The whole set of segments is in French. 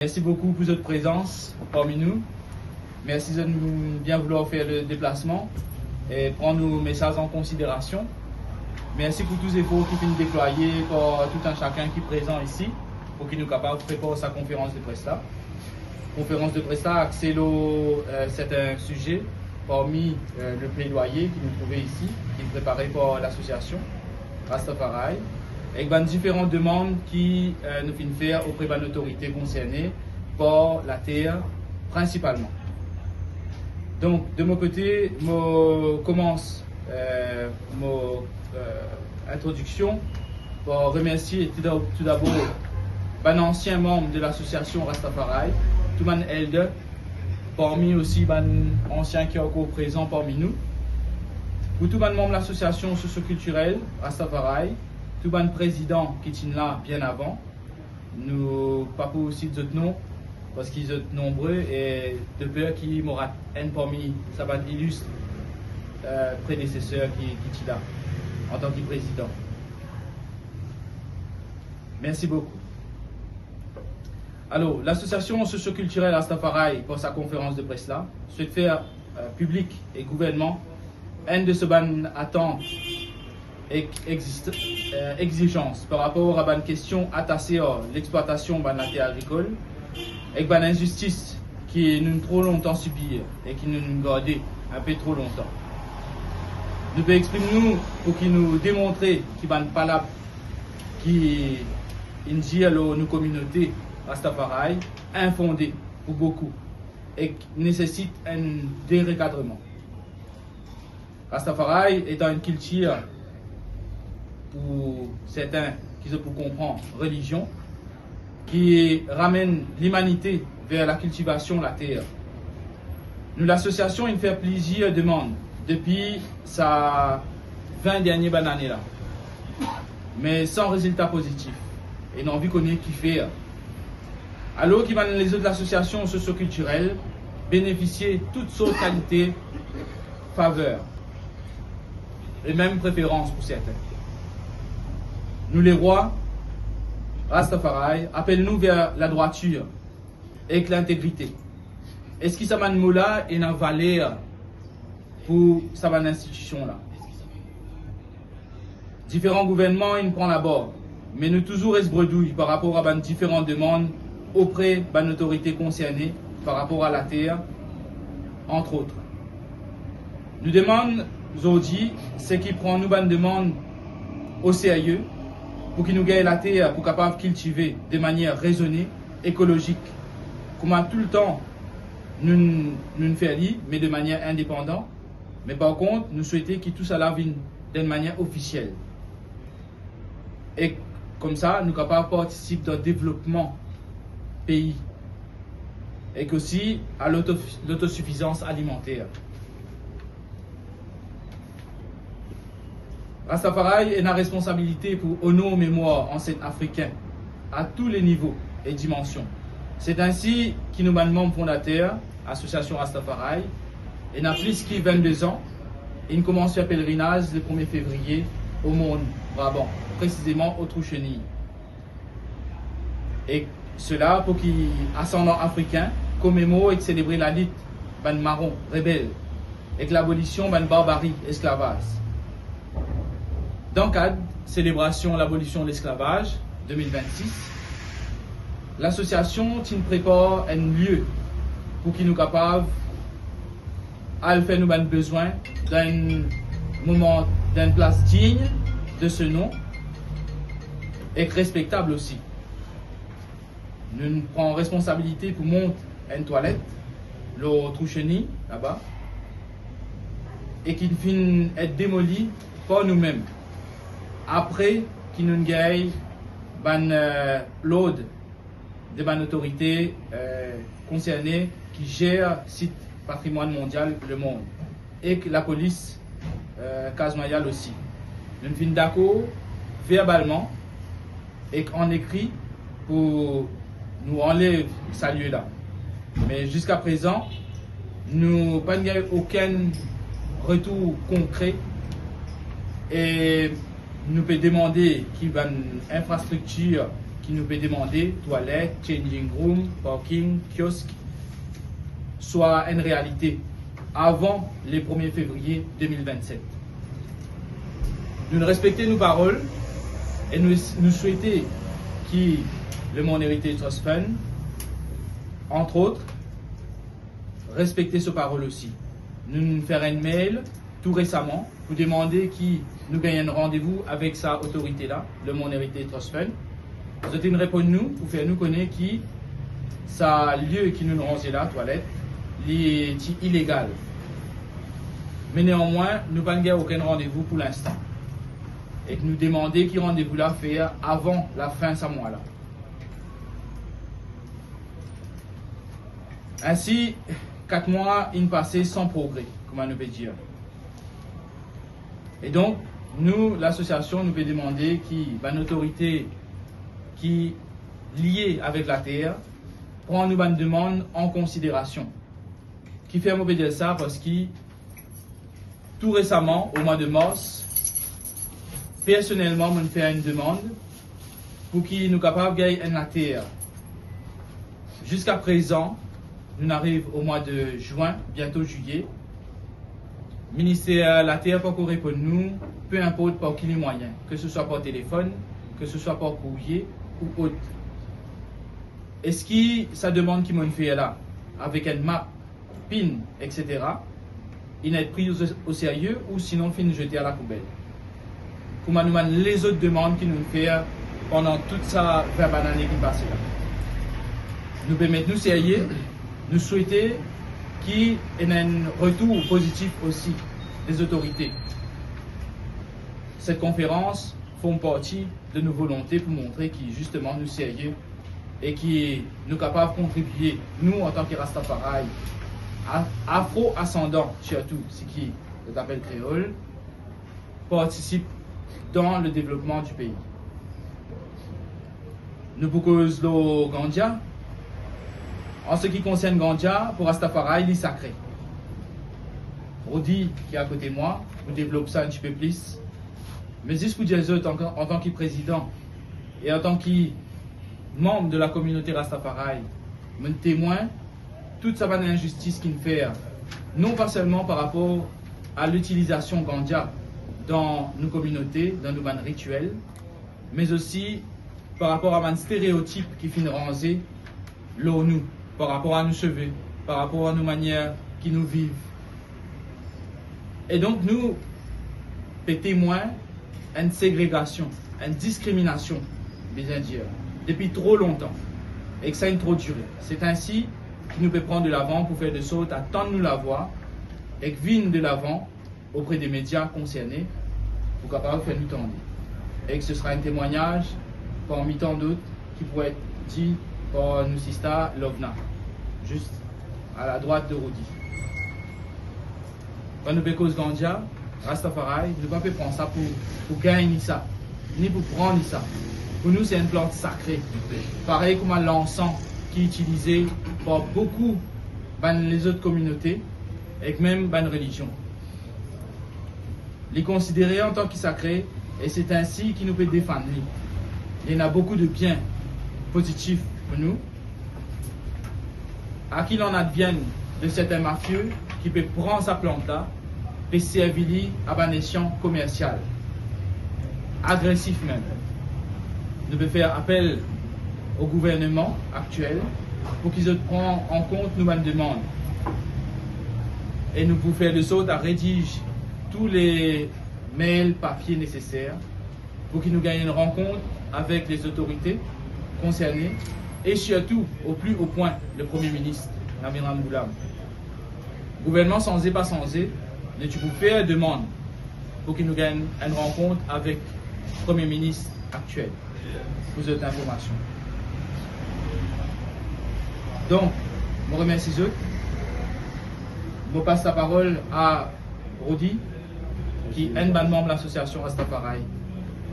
Merci beaucoup pour votre présence parmi nous. Merci de bien vouloir faire le déplacement et prendre nos messages en considération. Merci pour tous les efforts qui viennent déployer par tout un chacun qui est présent ici pour qu'il nous capable de préparer sa conférence de presse là. Conférence de presse là, c'est un sujet parmi le plaidoyer qui nous trouvait ici, qui est préparé par l'association Rastafari, avec différentes demandes qui nous viennent faire auprès de l'autorité concernée par la terre principalement. Donc de mon côté, je commence mon introduction pour remercier tout d'abord un ancien membre de l'association Rastafari, Touman Elde, parmi aussi un ancien qui est encore présent parmi nous. Pour tout le membre de l'association socio-culturelle Rastafari, tout le président qui est là bien avant, nous pas aussi d'autres noms parce qu'ils sont nombreux et de peur qui m'aura un parmi ça va illustre prédécesseur qui est là en tant que président. Merci beaucoup. Alors, l'association socio-culturelle Rastafari, pour sa conférence de presse là, souhaite faire public et gouvernement une de ces attentes et exigences par rapport à une question attachée à l'exploitation de la terre agricole et une injustice qui nous trop longtemps subie et qui nous gardé un peu trop longtemps. Nous pouvons exprimer pour qu'il nous démontre qu'il n'y a pas là qui dit à nos communautés Rastafari infondé pour beaucoup et nécessite un dérecadrement. Rastafari étant une culture pour certains qui se pour comprendre religion qui ramène l'humanité vers la cultivation de la terre. Nous l'association il fait plaisir demande depuis sa 20 dernières années là, mais sans résultat positif et non envie qu'on ait kiffé. Alors que les autres associations socio-culturelles bénéficient de toutes sortes de qualités, faveurs et même préférences pour certains. Nous les rois, Rastafari, appellent-nous vers la droiture et l'intégrité. Est-ce que ça m'a mot là et une valeur pour cette institution là? Différents gouvernements ils prennent la bord, mais nous toujours esbredouille par rapport à différentes demandes auprès de l'autorité concernée par rapport à la terre, entre autres. Nous demandons aujourd'hui ce qui prend nous une demande au sérieux pour qu'il nous gagne la terre pour capable cultiver de manière raisonnée, écologique, comme tout le temps nous faire mais de manière indépendante. Mais par contre, nous souhaitons que tout cela vienne d'une manière officielle. Et comme ça, nous sommes capables de participer dans le développement pays et aussi à l'autosuffisance alimentaire. Rastafari est la responsabilité pour honorer mémoire ancienne africain à tous les niveaux et dimensions. C'est ainsi que nous sommes membres fondateurs, Association Rastafari, et n'a plus que 22 ans, et nous commençons le pèlerinage le 1er février au monde Brabant, précisément au Trou-Chenille. Et cela pour qu'il ascendant africain commémore et célébrer la lutte ban marron rebelle et l'abolition ban barbarie esclavage. Dans le cadre de célébration de l'abolition de l'esclavage 2026, l'association prépare un lieu pour qu'il nous capable à faire nous besoin d'un moment, d'une place digne de ce nom et respectable aussi. Nous prenons responsabilité pour monter une toilette, le Trou-Chenille, là-bas, et qui finit être démoli par nous-mêmes. Après qu'il nous gagne l'aude de l'autorité concernée qui gère le site patrimoine mondial le monde et que la police Casnoyal aussi. Nous sommes d'accord verbalement et en écrit pour nous enlève ce lieu-là. Mais jusqu'à présent, nous n'avons pas aucun retour concret et nous pouvons demander qu'il y ait une infrastructure qui nous peut demander toilettes, changing room, parking, kiosque, soit une réalité avant le 1er février 2027. Nous respectons nos paroles et nous souhaitons que le Mon Heritage Trust Fund, entre autres, respecter ses paroles aussi. Nous nous faire un mail tout récemment pour demander qui nous gagne un rendez-vous avec sa autorité-là, le Mon Heritage Trust Fund. Vous avez une réponse nous pour faire nous connaître qui ça lieu qui nous rangeait là, toilette, est illégal. Mais néanmoins, nous n'avons aucun rendez-vous pour l'instant. Et que nous demandons qui rendez-vous là faire avant la fin de ce mois-là. Ainsi, 4 mois, ils passent sans progrès, comme on peut dire. Et donc, nous, l'association, nous peut demander qui, une autorité qui est liée avec la terre, prend nous une demande en considération. Qui fait mauvais dire ça parce que tout récemment, au mois de mars, personnellement, je fais une demande pour qu'il nous capable de gagner la terre. Jusqu'à présent, nous arrivons au mois de juin, bientôt juillet. Le ministère de la Terre pour répondre nous, peu importe par quels moyens, que ce soit par téléphone, que ce soit par courrier ou autre. Est-ce que ça demande qu'ils m'ont fait là, avec une map, PIN, etc., il n'est pris au sérieux ou sinon fin jeté à la poubelle? Comment nous demandons les autres demandes qu'ils nous font pendant toute sa 20 années qui passent là? Nous permettons nous sérieux, nous souhaitons qu'il y ait un retour positif aussi des autorités. Cette conférence fait partie de nos volontés pour montrer qu'il justement nous sérieux et qui nous capables de contribuer, nous en tant que Rastafari, afro-ascendants surtout, ce qui est appelé créole, participe dans le développement du pays. Nous proposons le Gandia. En ce qui concerne Gandia, pour Rastafari, il est sacré. Rodi, qui est à côté de moi, vous développe ça un petit peu plus. Mais juste pour dire en tant que président et en tant que membre de la communauté Rastafari, mon témoin, toute sa bonne injustice qu'il fait, non pas seulement par rapport à l'utilisation Gandia dans nos communautés, dans nos bandes rituels, mais aussi par rapport à un stéréotype qui finit ranger l'ONU, par rapport à nos cheveux, par rapport à nos manières qui nous vivent. Et donc nous, témoins, une ségrégation, une discrimination des Indiens depuis trop longtemps et que ça a trop duré. C'est ainsi qu'il nous peut prendre de l'avant pour faire de sorte à tendre nous la voix et que vienne de l'avant auprès des médias concernés pour capable faire nous tendre. Et que ce sera un témoignage parmi tant d'autres qui pourrait être dit par nous Sista Lovna, juste à la droite de Rodi. Quand nous bécos Gandia, Rastafari, nous ne pouvons pas prendre ça pour gagner ça, ni pour prendre ça. Pour nous, c'est une plante sacrée. Pareil comme l'encens qui est utilisé par beaucoup les autres communautés et même les religions. Les considérer en tant que sacré, et c'est ainsi qu'il nous peut défendre. Il y en a beaucoup de biens positifs pour nous. À qui l'on advienne de certains mafieux qui peut prendre sa plante là et servir à un échange commercial, agressif même. Nous devons faire appel au gouvernement actuel pour qu'ils prennent en compte nos demandes. Et nous pouvons faire de sorte à rédiger tous les mails, papiers nécessaires pour qu'ils nous gagnent une rencontre avec les autorités concernées et surtout, au plus haut point, le Premier ministre, Amiram Boulam. Le gouvernement sans pas mais tu peux faire demande pour qu'il nous gagne une rencontre avec le Premier ministre actuel pour cette information. Donc, je remercie eux. Je passe la parole à Rodi, qui est un membre de l'association Rastafari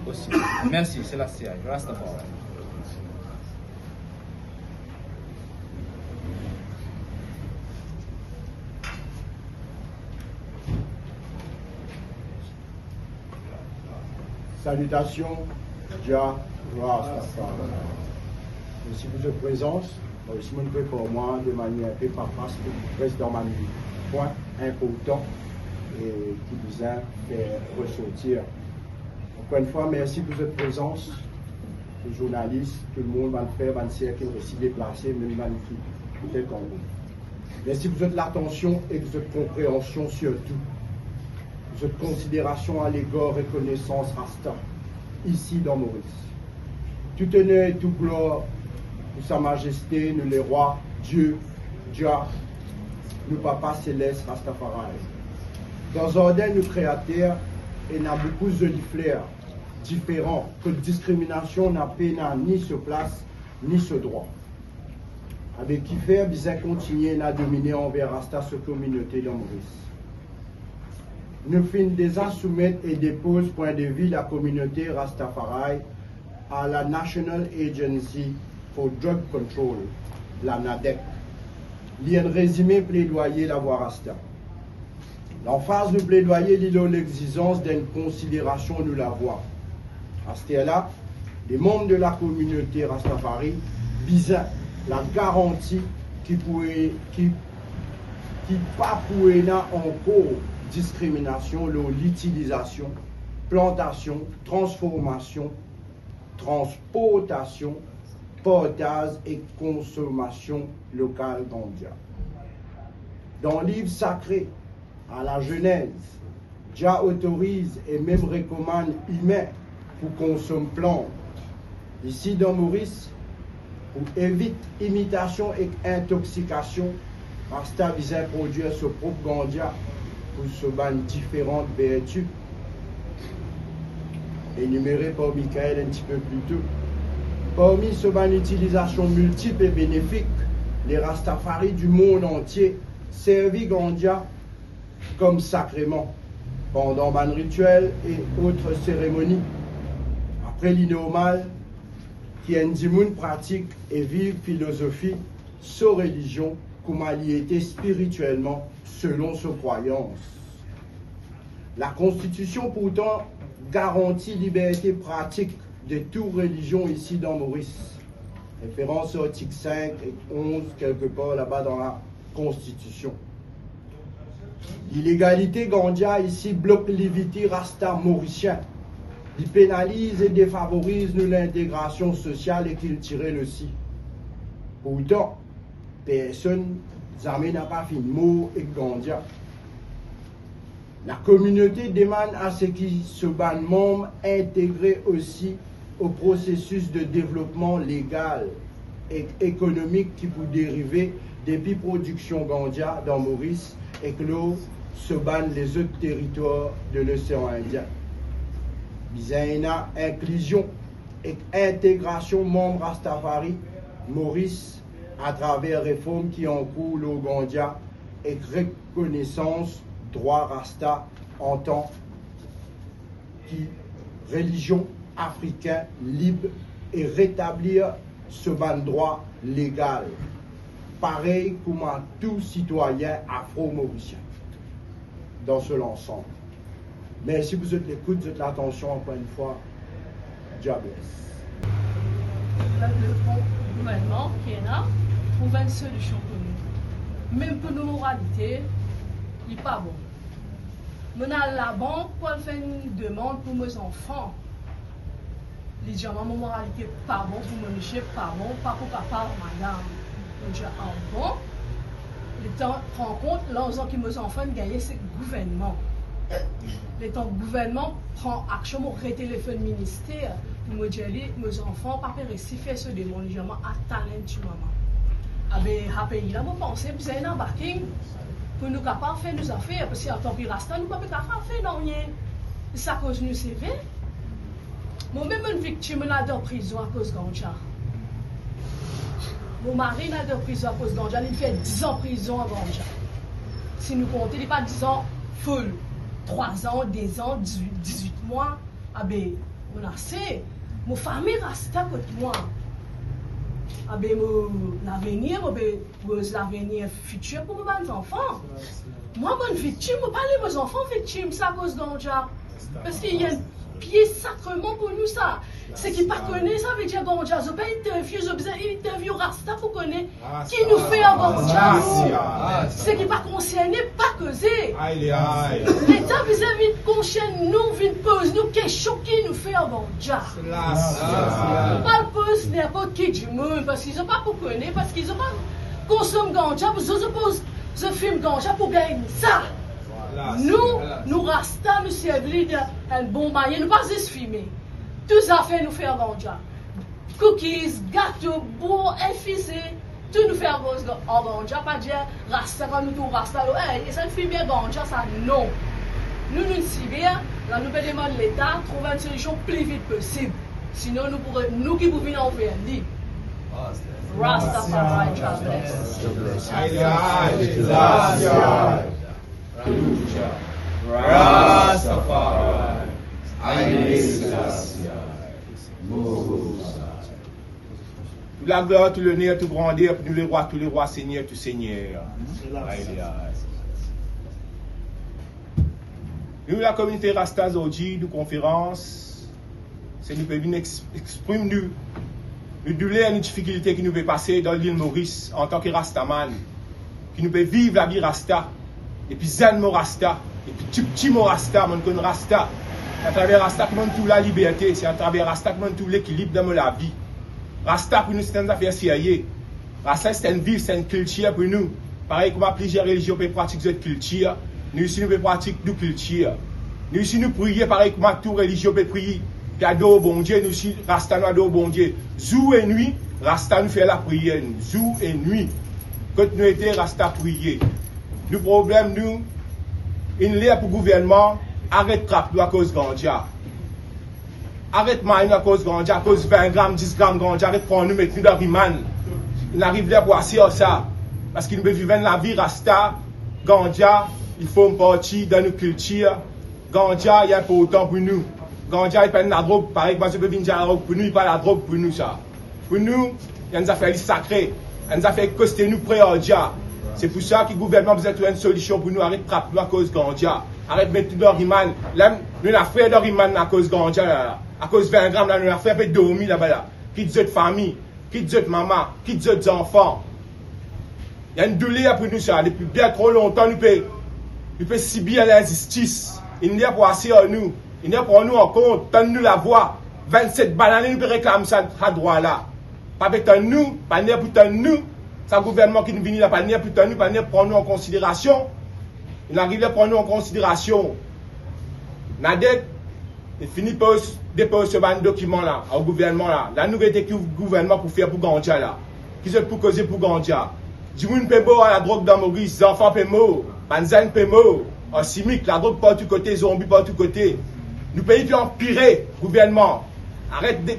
aussi. Merci, c'est la CI, Rastafari. Salutations, Jah Rastafari. Merci pour votre présence. Aussi, je peux pour moi de manière un peu parce que je reste dans ma point important et qui vous a fait ressortir. Encore une fois, merci pour votre présence. Les journalistes, tout le monde va le faire, va le cercle aussi déplacé, même magnifique, peut-être comme vous. Merci pour votre attention et pour votre compréhension surtout. Votre considération à l'égard reconnaissance Rasta, ici dans Maurice. Tout honneur et tout gloire pour Sa Majesté, nous les rois, Dieu, Jah, nous Papa Céleste Rastafari. Dans ordre nous créateurs, et n'a beaucoup de fleurs différents, que discrimination n'a pas ni ce place, ni ce droit. Avec qui faire, bien continuer à dominer envers Rasta cette communauté dans Maurice. Nous finissons déjà soumettre et dépose point de vue la communauté Rastafari à la National Agency for Drug Control, la NADEC. Il y a un résumé plaidoyer la voie Rasta. L'emphase du plaidoyer lit l'exigence d'une considération nous la voie. À ce là, les membres de la communauté Rastafari visent la garantie qui pas pourrait encore discrimination, l'utilisation, plantation, transformation, transportation, portage et consommation locale mondiale. Dans le livre sacré, à la Genèse, Jah autorise et même recommande humains pour consommer plantes. Ici dans Maurice, pour éviter imitation et intoxication, Rasta vise à produire ce propre ganja pour se ban différentes vertus. Énumérées par Michael un petit peu plus tôt. Parmi ce ban utilisation multiple et bénéfique, les Rastafari du monde entier servent ganja comme sacrement pendant ban rituels et autres cérémonies. Après l'innormal, qui Ndimoun pratique et vive philosophie, sa religion, comme elle y était spirituellement selon ses croyances. La Constitution pourtant garantit liberté pratique de toute religion ici dans Maurice. Référence aux articles 5 et 11 quelque part là-bas dans la Constitution. L'illégalité ganja ici bloque l'évité rasta mauricien. Il pénalise et défavorise l'intégration sociale et culturelle aussi. Pourtant, personne n'a pas fait mot et ganja. La communauté demande à ce qui se ban membres intégrés aussi au processus de développement légal et économique qui peut dériver depuis production ganja dans Maurice et que l'eau se banne les autres territoires de l'océan Indien. Bisaina, inclusion et intégration membre Rastafari, Maurice, à travers réformes qui encourent le ganja et reconnaissance droit Rasta en tant que religion africaine libre et rétablir ce ban droit légal, pareil comme à tout citoyen afro-mauricien dans ce ensemble. Merci pour votre écoute, votre attention encore une fois. Dieu bless. Le gouvernement qui est là trouve une solution pour nous. Même pour nos moralités, il n'est pas bon. Mon à la banque pour faire une demande pour mes enfants. Les gens, mon moralité pas bon, pour me monsieur pas bon, pas pour papa, madame. Donc, j'ai un bon. Le temps prend compte, l'ensemble qui mes enfants gagner, c'est le gouvernement. Le temps le gouvernement prend action pour arrêter le feu de ministère, pour me dire, mes enfants, pas faire ce démolition à talent tu maman. Ah ben, à pays là, je pense que vous avez un embarqué pour nous capables de faire nos affaires, parce qu'en tant que rasta, nous ne pouvons pas faire non rien. Ça cause nous c'est vrai. Moi-même, une victime est en prison à cause de ganja. Mon mari est en prison à cause de ganja, il fait 10 ans de prison à ganja. Si nous comptons, il n'est pas 10 ans full. 3 ans, 2 ans, 18 mois. Ah ben, on a assez. Mon famille reste à côté de moi. Ah ben, l'avenir, l'avenir futur pour mes enfants. Moi, bonne victime, je parle de mes enfants victimes, c'est à cause de ganja. Parce qu'il y a pied sacrement pour nous ça. C'est qui pas connaît ça veut dire ganja. Je pas interview Rasta pour connaître qui nous fait un ganja. C'est qui pas concerné, pas causé. L'État vis-à-vis de conscient nous vient poser nous questions qui nous fait un ganja. Pas le pose n'importe qui du monde parce qu'ils ont pas pour connaître, parce qu'ils ont pas consommé ganja, parce qu'ils pose ce film ganja pour gagner ça. Nous Rasta nous servons d'un bon moyen, nous pas juste filmer. Tout ça fait nous faire ganja. Cookies, gâteaux, beaux, infusés, tout nous fait ganja. Pas dire Rasta quand nous tout Rasta. Et ça ne fait bien ganja, ça non. Nous bien, là nous devons demander l'État trouver une solution plus vite possible. Sinon nous qui pouvons en faire libre. Rastafari, God bless. Rastafari. Toute la gloire, tout l'honneur, tout grandeur, pour nous les rois, Seigneur, tout Seigneur. Nous, la communauté Rasta aujourd'hui, nous conférence, c'est nous pouvons exprimer nous douleur et les difficultés qui nous peuvent passer dans l'île Maurice en tant que Rastaman, qui nous peut vivre la vie Rasta, et puis zen mo Rasta, et puis petit mo Rasta, mon con Rasta. C'est à travers Rasta que nous tout la liberté, c'est à travers Rasta que nous tout l'équilibre dans la vie. Rasta pour nous c'est une affaire sérieuse. Rasta c'est une vie, c'est une culture pour nous. Pareil comme plusieurs religions peuvent pratiquer cette culture, nous ici nous pouvons pratiquer notre culture. Nous ici nous prions pareil comme toute religion peut prier. Puis adore bon Dieu, nous ici Rasta nous adore bon Dieu. Jour et nuit, Rasta nous fait la prière. Jour et nuit, quand nous étions Rasta prier. Le problème nous, une lettre pour le gouvernement. Arrête trap à cause de ganja. Arrête maïn à cause de ganja, à cause de 20 grammes, 10 grammes de ganja. Arrête prendre nous, mettre nous dans Riman. Il arrive là pour assurer ça. Parce qu'il nous veut vivre la vie Rasta. Ganja, il faut une partie dans nos cultures. Ganja, il y a important pour nous. Ganja, il prend la drogue. Pareil, moi je peux venir la drogue pour nous, il pas la drogue pour nous ça. Pour nous, il y a une affaire sacrée. Il y a une affaire coster nous pré-ganja. C'est pour ça que le gouvernement vous a trouvé une solution pour nous arrêter de trap à cause de ganja. Arrête de mettre tout dans Riman. Là, nous avons fait dans Riman à cause de ganja. À cause de 20 grammes, là, nous avons fait un peu de dormir là-bas. Quitte votre famille, quitte votre maman, quitte votre enfants. Il y a une douleur pour nous ça. Depuis bien trop longtemps, nous pouvons subir l'injustice. Il n'y a pas assez à nous. Il n'y a pas nous en compte. Tant nous la voix. 27 bananes, nous pouvons réclamer ça à droit là. Pas avec nous, pas pour nous. C'est un gouvernement qui nous vient là, pas pour nous, pas prendre nous en considération. Il arrive à prendre nous en considération. Nadek, il finit par déposer ce document là, au gouvernement là. Là, nous avons été le gouvernement pour faire pour Ganja là. Qui sont pour causer pour Ganja. Du monde peut mort à la drogue dans Maurice, les enfants peuvent mort, Banzan peut mort, en chimique, la drogue par tous côtés, zombies par tous côtés. Nous pays qui empiré, gouvernement. Arrête de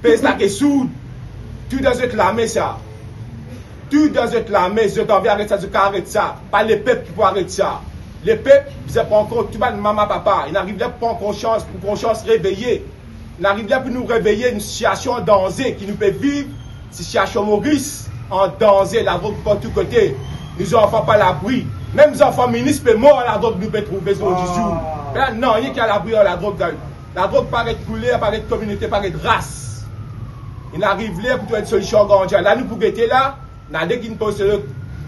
payer ça qui est sourde. Tout dans cette l'armée ça. Tout dans cette armée, je t'envoie arrêter ça, je arrête ça. Pas les peuples qui peuvent arrêter ça. Les peuples, ils ne prennent compte, tout le monde, maman, papa. Ils n'arrivent pas à prendre conscience, pour conscience réveiller. Ils n'arrivent pas pour nous réveiller une situation en danger qui nous peut vivre. Situation Maurice, en danger, la drogue par tous côtés. Nous enfants pas l'abri. Même les enfants ministres peuvent mort à la drogue, nous peut trouver ce jour. Non, il y a qui a l'abri à la drogue. La drogue paraît couleur, paraît communauté, paraît race. Il arrive là pour trouver une solution grandiose. Là, nous pouvons guetter là. Dès qu'il nous pose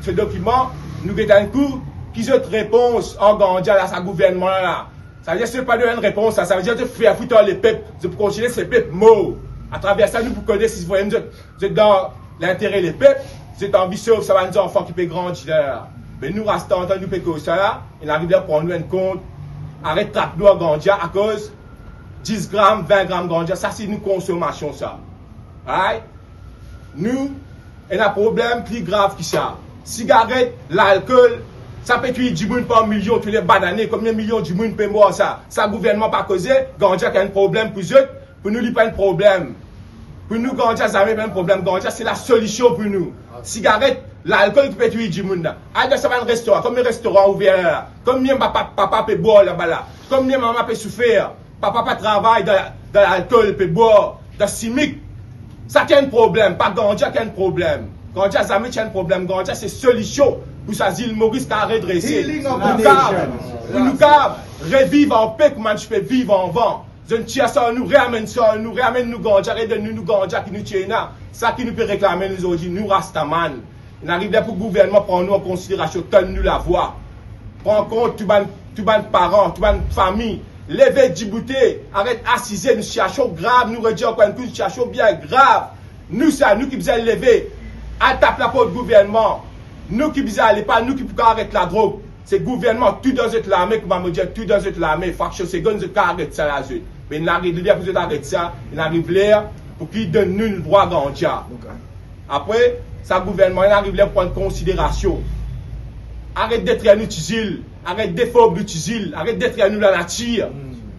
ce document, nous avons un coup qui se réponse en Gandja à sa gouvernement là. Ça veut dire que ce n'est pas de une réponse, ça veut dire que faire foutre les peuples, de continuer ces peuples morts. À travers ça, nous connaissons, si vous voyez, vous êtes dans l'intérêt des peuples, vous êtes ambitieux, ça va nous enfants qui peuvent grandir là. Mais nous restons en temps, nous peuvent ça là, il arrive à prendre un compte, arrête de nous à Gandja à cause 10 grammes, 20 grammes Gandja, ça c'est une consommation ça. Right? Nous, il y a un problème plus grave que ça. Cigarette, l'alcool, ça peut tuer 10 000 par million, tous les bananes, combien de millions de gens peuvent mourir ça? Ça, le gouvernement pas causé, Gandja a un problème pour eux, pour nous, il n'y a pas un problème. Pour nous, Gandja, ça n'a pas un problème. Gandja, c'est la solution pour nous. Cigarette, l'alcool qui peut tuer 10 000. Allez, ça va un restaurant, combien de restaurants ouverts là? Combien papa peut boire là-bas là? Combien maman peut souffrir? Papa peut travailler dans l'alcool, peut boire, dans le chimique. Ça qui a un problème, pas Gandja qui a un problème. Gandja jamais a un problème. Gandja c'est solution pour sa île Maurice qui a redressé. Pour nous revivre en paix, comment je peux vivre en vent. Zon tia ça nous ramène nous ganja, et de nous ganja qui nous tiennent. Ça qui nous peut réclamer nous aujourd'hui, nous Rastaman. Il arrive là pour le gouvernement prendre nous en considération, donne nous la voix. Prends en compte tous les parents, toutes les familles. Levez Djibouti, arrête assiser, nous cherchons grave, nous redisons encore une fois, nous cherchons bien grave. Nous, ça, nous qui vous allons lever, attaque la porte du gouvernement. Nous qui vous allez pas, nous qui pouvons arrêter la drogue. C'est le gouvernement, tout dans cette l'armée, comme me dire, tout dans cette l'armée, faction, c'est qu'on ne arrête ça là. Mais il arrive là pour vous arrêter ça, il arrive là pour qu'il donne nous le droit garantir. Après, ça, le gouvernement, il arrive là pour prendre considération. Arrête d'être à nous utile, arrête d'effort utile, arrête d'être à nous la nature,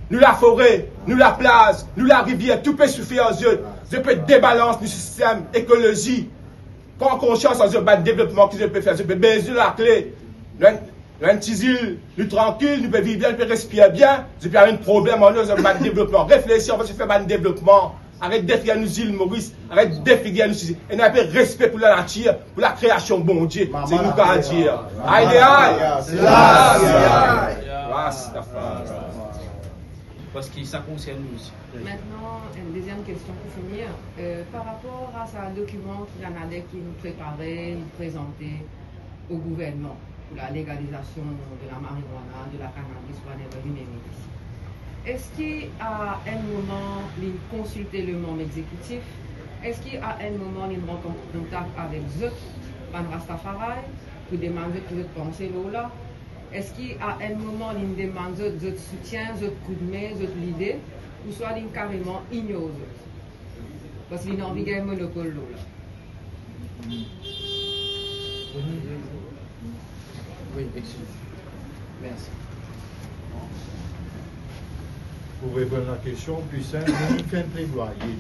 nous la forêt, nous la plage, nous la rivière, tout peut souffrir aux yeux. Je peux débalancer le système écologie. Prends conscience aux yeux du développement que je peux faire. Je peux baiser la clé. Un petit île, nous tranquille, nous pouvons vivre bien, nous pouvons respirer bien. Je peux avoir un problème en nous, le développement. Réfléchis, on va se faire un développement. Arrête d'être à nous îles Maurice, arrête d'être à nous îles. Et nous avons respect pour la nature, pour la création, bon Dieu. C'est nous qui allons dire. Aïe, aïe, c'est là. Parce que ça concerne nous aussi. Maintenant, une deuxième question pour finir. Par rapport à ce document que l'ANADEC qui nous préparait, nous présentait au gouvernement pour la légalisation de la marijuana, de la cannabis, est-ce qu'à un moment, il consultait le membre exécutif? Est-ce qu'à un moment, il rentre en contact avec eux, Ban Rastafari, pour demander que vous pensez là? Est-ce qu'à un moment, il demande votre soutien, votre coup de main, votre idée, ou soit il carrément ignore eux? Parce qu'il n'a envie de monopole là. Oui, excusez. Merci. Pour répondre à la question, plus simple, nous faisons un plaidoyer.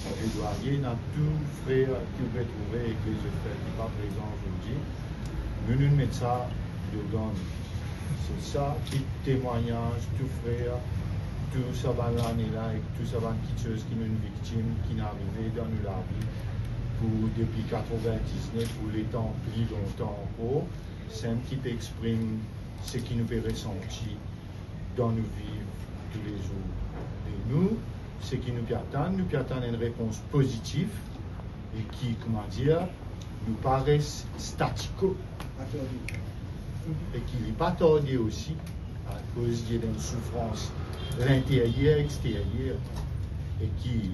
Un plaidoyer dans tout frère qui vous retrouver et que je fais qui n'est pas présent aujourd'hui. Nous mettons ça dedans. C'est ça, qui témoignage, tout frère, tout ça va l'année là, et tout ça va quelque chose qui est une victime qui est arrivé dans la vie pour depuis 99 pour les temps plus longtemps encore. C'est un qui exprime ce qui nous fait ressentir dans nos vies tous les jours. Et nous, ce qui nous attend une réponse positive et qui, comment dire, nous paraît statico et qui n'est pas tordé aussi à cause d'une souffrance l'intérieur, extérieur et qui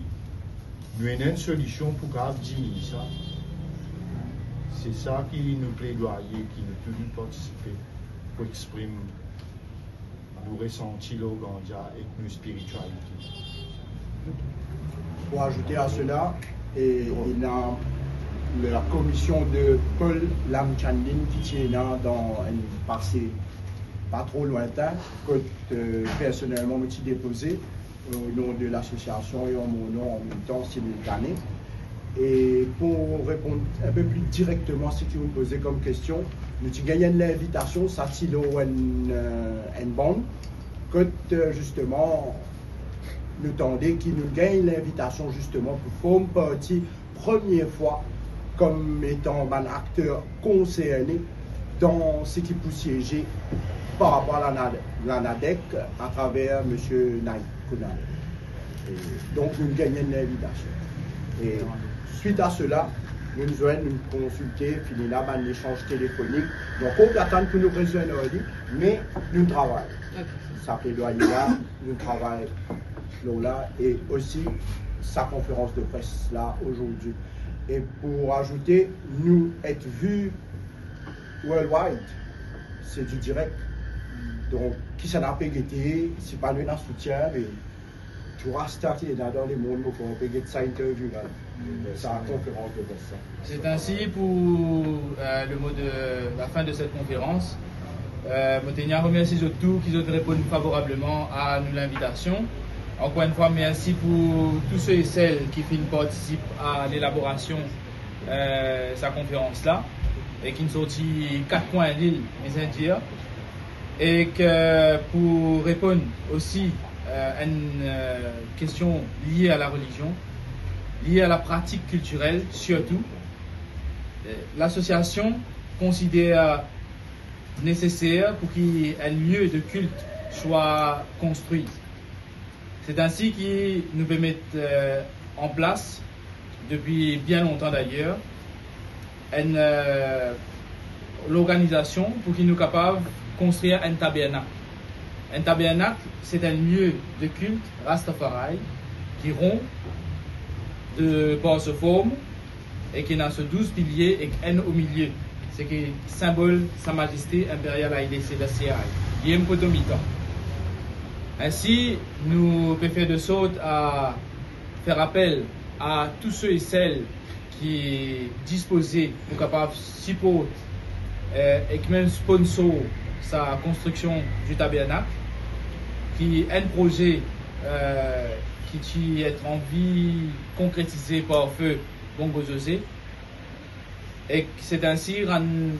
nous a une solution pour diminuer ça. C'est ça qui nous plaidoyer, qui nous peut participer pour exprimer nous ressentir le Gandja et nos spiritualités. Pour ajouter à cela, il y a la commission de Paul Lamchandin qui tient là dans un passé pas trop lointain, que personnellement je suis déposé au nom de l'association et en mon nom en même temps simultané. Et pour répondre un peu plus directement à ce que vous posez comme question, nous avons gagné l'invitation, ça c'est une bande, que justement nous tendez qui nous gagne l'invitation justement pour faire partie première fois comme étant un acteur concerné dans ce qui peut siéger par rapport à l'ANADEC à travers M. Naïk Kounal. Donc nous gagnons l'invitation. Et suite à cela, nous allons nous consulter, finir là, un échange téléphonique. Donc on attend que nous résolvions, mais nous travaillons. Ça plaidoyer là, nous travaillons là, et aussi sa conférence de presse là aujourd'hui. Et pour ajouter, nous être vus worldwide, c'est du direct. Donc, qui s'en a payé, c'est pas nous dans soutien, mais tu vas starter dans les mondes pour payer ça interview là. C'est la conférence de presse. C'est ainsi pour le mot de la fin de cette conférence. Je remercie tous qui ont répondu favorablement à l'invitation. Encore une fois, merci pour tous ceux et celles qui participent à l'élaboration de cette conférence-là et qui nous sorti 4 points à l'île, les Indiens. Et que pour répondre aussi à une question liée à la religion, liée à la pratique culturelle surtout, l'association considère nécessaire pour qu'un lieu de culte soit construit. C'est ainsi qu'ils nous peut mettre en place, depuis bien longtemps d'ailleurs, l'organisation pour qu'ils nous capables de construire un tabernacle. Un tabernacle, c'est un lieu de culte Rastafari qui rompt par ce forme et qui a ce 12 piliers et un au milieu. C'est qui symbole Sa Majesté impériale Haïlé Sélassié Yem Potomita. Ainsi, nous pouvons faire de sorte à faire appel à tous ceux et celles qui disposés pour capables de supporter et qui même sponsor sa construction du tabernacle, qui est un projet qui est en vie concrétisé par feu Bongo José. Et c'est ainsi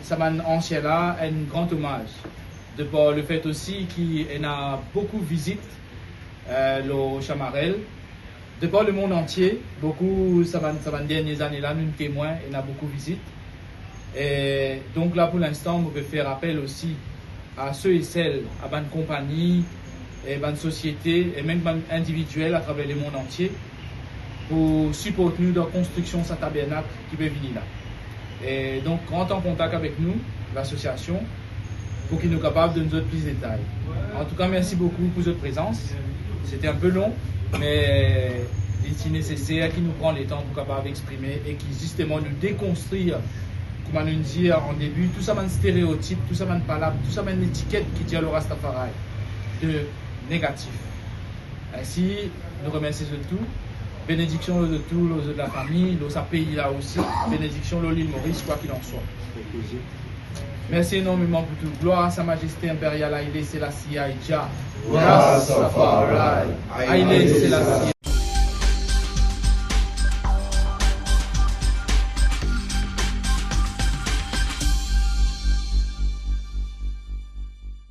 ça m'a ancien là un grand hommage de par le fait aussi qu'il y a beaucoup de visites le Chamarel de par le monde entier. Beaucoup ça va dernières années là nous témoins, il y a beaucoup de visites. Et donc là pour l'instant on peut faire appel aussi à ceux et celles, à bonnes compagnies et bonnes sociétés et même individuelles à travers le monde entier pour supporter nous dans la construction de ce tabernacle qui peut venir là. Et donc, rentre en contact avec nous, l'association, pour qu'ils nous capables de nous donner plus de détails. En tout cas, merci beaucoup pour votre présence. C'était un peu long, mais il est nécessaire qu'il nous prenne le temps pour capable d'exprimer et qui justement nous déconstruire, comme on nous dit en début, tout ça, un stéréotype, tout ça, une palabre, tout ça, une étiquette qui dit le Rastafari de négatif. Ainsi, nous remercions de tout. Bénédiction de tout, de la famille, de sa pays là aussi. Bénédiction de l'île Maurice, quoi qu'il en soit. Merci énormément pour tout. Gloire à Sa Majesté impériale Haïlé Sélassié Jah. Rastafari. Haïlé Sélassié.